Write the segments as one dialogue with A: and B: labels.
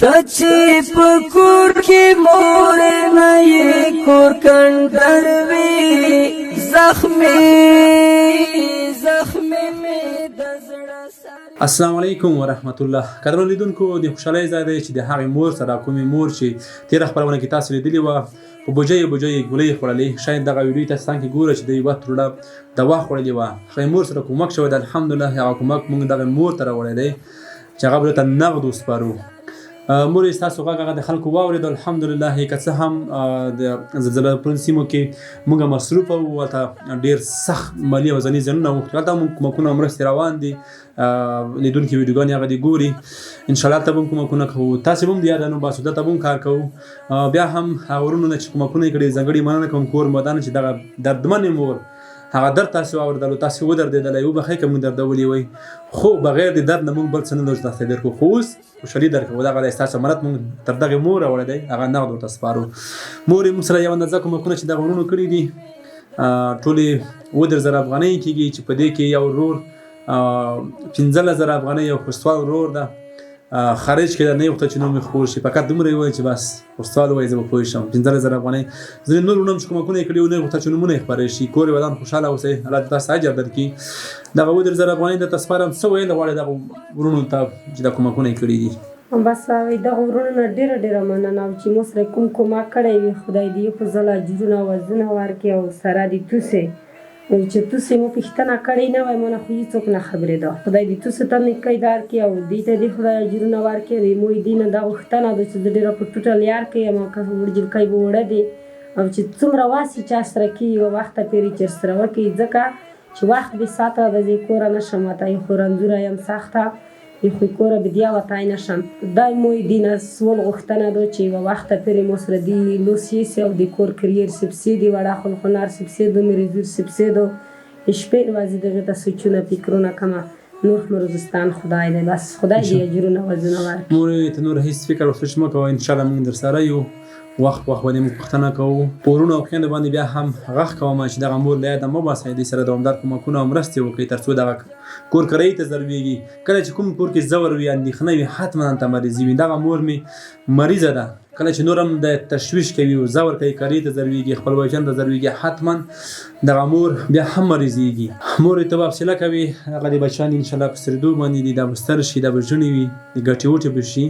A: تچی پکور کی مور نئی کور کندروی زخمی می دزړه سر.
B: السلام علیکم ورحمت الله. قدرمن لیدونکو د خوشحالۍ ځای دی چې د هغې مور سره کومې مور چې تېره خپرونه کې تاسو لیدلې وه په بوجۍ بوجۍ ګولۍ خوړلې. شاید دغه ویډیو تاسو څنګ کې ګوره چې د یوه تروړه دوا خوړلې وه. هغې مور سره کومک شوی دی. الحمدلله هغه کومک موږ دغې مور ته راوړی دی چې هغه به درته نغد وسپارو. مور یې ستاسو غږ هغه د خلکو واورېدو. الحمدلله که څه هم د زلزله پرون سیمو کې موږ مصروفه وو، هلته ډېر سخت مالي او ځاني زیانونه وغوښتي. هلته موږ کومکونه او مرستې روان دي. لیدونکي ویډیوګانې هغه دې ګوري. انشاءالله هلته به هم کومکونه کوو. تاسې به هم د یادانو باسو، دلته به هم کار کوو. بیا هم هغه ورونو نه چې کومکونه یې کړي ځانګړې مننه کوم کور مودانه چې دغه دردمنې مور هغه درد تاسو واورېدلو، تاسې ودردېدلی، وبښئ که موږ دردولي وی، خو بغیر د درد نه موږ بل څه نه لرو چې تاسو ته درکړو. خو اوس خوشحالي درکوو. دغه دی ستاسو امانت موږ تر دغې مور راوړی دی، هغه نغد ورته سپارو. مور یې موږ سره یو اندازه کومکونه چې دغه ورونو کړي دي ټولې 10,000 افغانۍ کېږي، چې په دې کې یو ورور 15,000 افغانۍ یو خوستوال ورور ده خارج کې ده، نه یې غوښتل چې نوم یې خپور شي، فقط دومره یې وویل چې بس خوستوال ووایي زه به پوه شم. 15,000 افغانۍ. ځینې نور ورونه هم چې کومکونه یې کړي وو نه یې غوښتل چې نومونه یې خپاره شي. کور یې ودان خوشحاله اوسئ، الله دې تاسو اجر درکړي. دغه 10,000 افغانۍ درته سپارم. څه ویل غواړې دغه ورونو ته چې دا کومکونه یې کړي دي؟
C: بس دغه ورونو نه ډېره مننه او چې مو سره کوم کومک کړی وي، خدای دې په ځله اجرونه وزرونه ورکړي او سره دې توسې چې توسې مو پوښتنه کړې نه وای، مانه خو هېڅوک نه خبرېده. خدای دې توسې ته نیکۍ درکړي او دې ته دې خدای اجرونه ورکړي. مو دې نه دا غوښتنه ده چې زه ډېره په ټوټه لیار کې یم او که وړجلکۍ به وړه دي او چې څومره واسې چا سره کېږي یوه وخته پورې چې سره وکړي، ځکه چې وخت بې ساعته د دې کوره نه شم وتی، خو رنځوره یم سخته، خو کوره به بیا وتی نه شم. دا مو دې نه سول غوښتنه ده چې یوه وخته پورې مو سره دې لوسیسي او د کور کریر سبسیدي وړه خلخونار سبسیدو مریزور سبسیدو شپې ورځې دغې ته سوچونه فکرونه کومه. نور خو روزستان خدای دی، بس خدای دې اجرونه وزرونه ورکړي.
B: مورې ته نور هېڅ فکر او سوچ مه کوه، انشاءالله موږ در سره یو. وخت باندې موږ پوښتنه کوو. په ورونو او خویندو باندې بیا هم غږ کوم چې دغه مور له یاده مه باسئ، دې سره دوامدار کومکونه او مرستې وکړئ تر څو دغه کور کرایي ته ضرورېږي. کله چې کوم کور کې ځور وي، اندېښنه وي، حتما هلته مریضي وي. دغه مور مې مریضه ده، کله چې نور هم د تشویش کوي او ځور کوي، کرایې ته ضرورېږي، خپل بچیانو ته ضرورېږي، حتما دغه مور بیا هم مریضېږي. مور یې ته به حوصله کوي، هغه د بچیان انشاءالله په سرېدو باندې دي، دا به ستر شي، دا به ژڼې وي، د ګټې وټې به شي،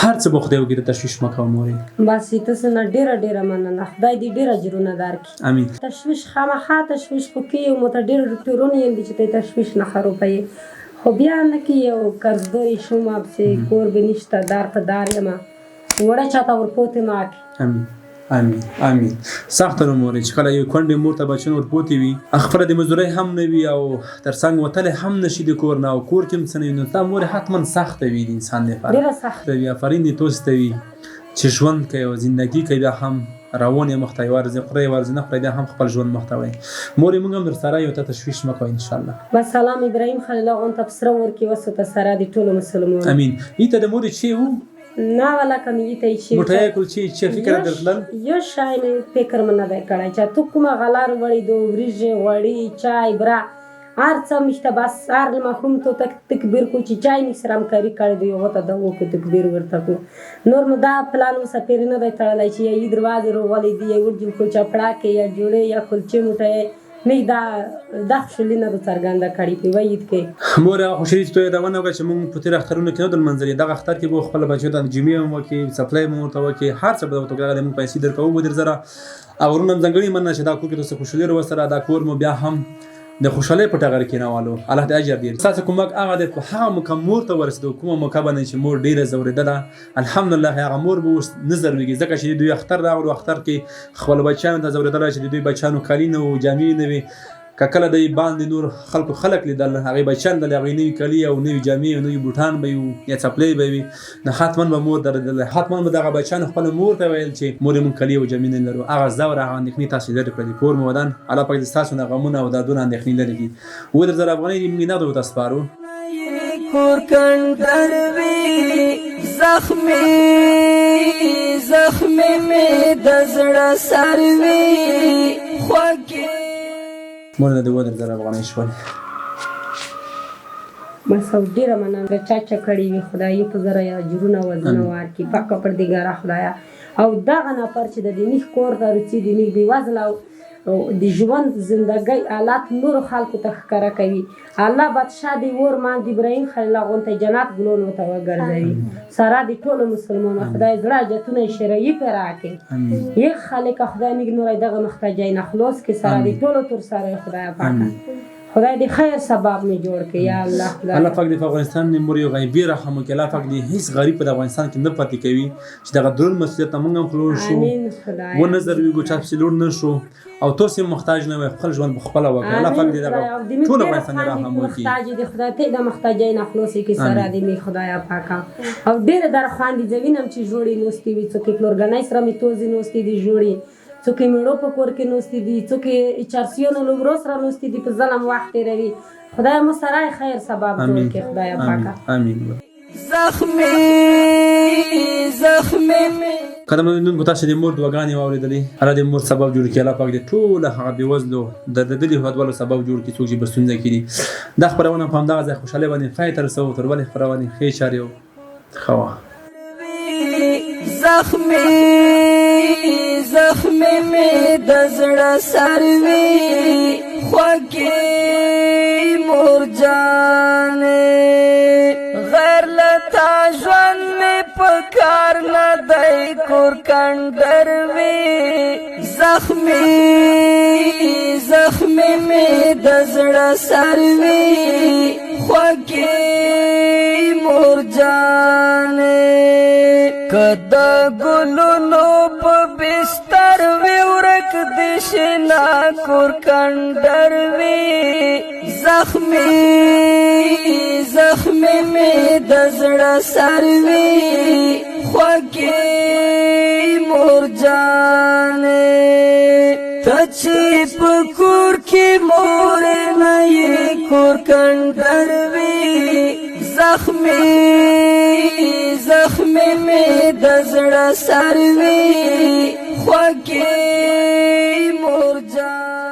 B: هر څه به خدای وکړي. ته تشویش مه کوه مورې.
C: بس تاسو نه ډېره مننه، خدای دې ډېر اجرونه درکړي.
B: امین.
C: تشویش خامخا تشویش خو کوي، مو ته ډېر ډاکټرونه یې دي چې ته تشویش نه خرابوي، خو بیا نه کوي. یو قرضداري شوم چې کور به نشته، دار په دار یم، وړه چاته ورپوتې مه کړي.
B: امین امین امین. سخته ده مورې چې کله یو کونډې مور ته بچیان ورپوتې وي، خپله د مزدورۍ هم نه وي او تر څنګ وتلی هم نه شي د کور نه، او کور کې هم څه نه وي، نو دا مورې حتما سخته وي د انسان لپاره،
C: ډېره سخته
B: وي. آفرین دې توس ته وي چې ژوند کوي او زندګي کوي، بیا هم روان یې مخته ورځي، خورئ ورځي نه خورئ، بیا هم خپل ژوند مخته وړئ. مورې موږ هم در سره یو، ته تشویش مه کوه انشاءالله.
C: بس سلام ابراهیم خلیل اغون ته په سره ور کې وسوته سره د ټولو مسلمانانو.
B: امین. ایته د مورې چې و
C: نه والا کمی ته شي
B: موټی کول چې فکر درتلل
C: یو شای نه فکر من نه کړای چې تو کومه غلار وړي دو وريجه وړي چای برا هر څه مشته، بس هر مخوم ته تکبیر کو چې چای می سره همکاري کړی دی، وته دا وکړه تکبیر ورته کو. نور مو دا پلان وسپیر نه دی تړلای چې ای دروازه رو ولې دی ورجو کو چپړه کې یا جوړه یا کلچې موټه نه دا خښلینه د څرګنده کړي په وایید کې.
B: مور هغه خوشحالي ته دا ونه وکړه چې موږ په تېر اخترونو کې نه د لمنځلې، دغه اختر کې به خپل بچو ته جمعې هم وکړي، سپلای هم ورته وکړي، هر څه به ورته وکړي. موږ پیسې درکوو 10,000 او ورونه هم ځانګړې مننه چې دا کور کې تاسو خوشحالي راوستله. دا کور مو بیا هم د خوشحالۍ په ټغر کې کېنولو. الله دې اجر ډېر. ستاسو کومک هغه دی په هغه موقع مور ته ورسېدو، کومه موقع باندې چې مور ډېره ځورېدله، الحمدلله هغه مور به اوس نه ضرورېږي، ځکه چې د دوی اختر راغلو، اختر کې خپلو بچیانو ته ځورېدله چې د دوی بچیانو کالي نه وو، جامې نه وې. که کله د باندې نور خلک لیدل، هغې بچیان دل، هغې نوي کالي او نوي جامې او نوي بوټان به وي یا څپلۍ به وي، نو حتما به مور درېدله، حتما به دغه بچیانو خپله مور ته ویل چې مورې موږ کالي او جامې نه لرو. هغه ځور هغه اندېښنې تاسې لرې کړه د کور مو ودان. الله پاک دې ستاسو نه غمونه او دردونه اندېښنې لرې کړي. 10,000 افغانۍ دې موږ نغدو ورته سپارو.
A: کور کندروي زخمی می دزړه سروي خوږې.
B: مورې د 10,000 افغانۍ شول.
C: بس او ډېره مننه چا کړې وي خدای په زره اجرونه وزرونه ورکړي پاکه پردګاره خدایه او دغه نفر چې د دیني کور ته رسي دیني بېوزله او د ژوند زندګۍ حالات نورو خلکو ته ښکاره کوي الله بادشاه د اور مان د ابراهیم خلیل الله غونتی جنت ګلونو ته وګرځوي سره د ټولو مسلمانو خدای زړه حاجتونه شرعي پرې راکړي یک خالق خدای میږ نوری دغه محتاجۍ نه خلاص کړي سره د ټولو تر سره خدای پاکه خدای دې خیر سبب می جوړ کړي یا الله خدای
B: الله پاک دې په افغانستان نه مور یو غیبي رحم وکړي الله پاک دې هیڅ غریب په افغانستان کې نه پاتې کوي چې دغه درون مسؤلیت موږ هم خلور شو
C: امین خدای
B: و نظر ویګو چا په لور نه شو او تاسو محتاج نه وي خپل ژوند خپل وکړي الله پاک دې دغه ټول افغانستان رحم وکړي
C: محتاج دې خدای ته د محتاجۍ نه خلاص کړي سره دې می خدای پاکه او ډېر در خواندې ځوینم چې جوړي نوستي وي څوک پلورګنای سره می توزي نوستي دي جوړي څوک میړو په کور کې نوستي دي څوک چارسیونو لوبرو سره نوستي دي په ظلم وخت تیروي خدای مو سره خیر سبب جوړ کړي خدای پاکه
B: امين
A: زخمي
B: قدم نن کو تاسو د مور دعاګانې واوریدلې الله دې مور سبب جوړ کړي الله پاک دې ټول هغه بېوزلو د دلی هوادولو سبب جوړ کړي څوک چې بسونځ کړي دا خبرونه په همدغه ځای خوشاله باندې فایتر سو تر ولې خبرونه خې چاريو خوا
A: زخمي مې د زړه سروي خوږې مور جانې غیر لتا ژوند مې په کار نه دی کور کندر وي زخمي مې د زړه سروي خوږې مور جانې کدا ګلونو په بستر وی ورک دې شنا کور کندر وی زخمي مې د زړه سروي خوږې مور جانې ته چې په کور کې مور نه یې کور کندر وی زخمي مې د زړه سروي خوږې مور جانې